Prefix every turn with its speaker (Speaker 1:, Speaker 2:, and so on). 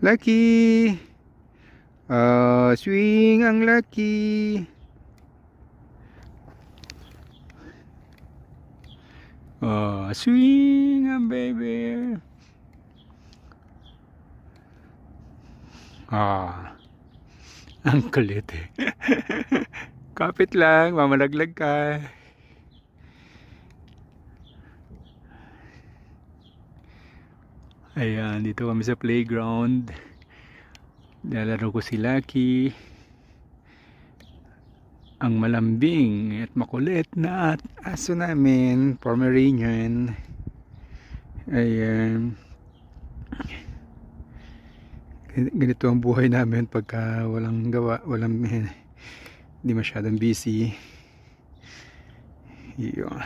Speaker 1: Lucky! Swing ang Lucky! Swing ang baby! Ang kulit eh. Kapit lang, mamalaglag ka. Ayan, dito kami sa playground. Nilalaro ko si Lucky. Ang malambing at makulit na aso namin, Pomeranian. Ayan. Ganito ang buhay namin pagka walang gawa, hindi masyadong busy. Yun.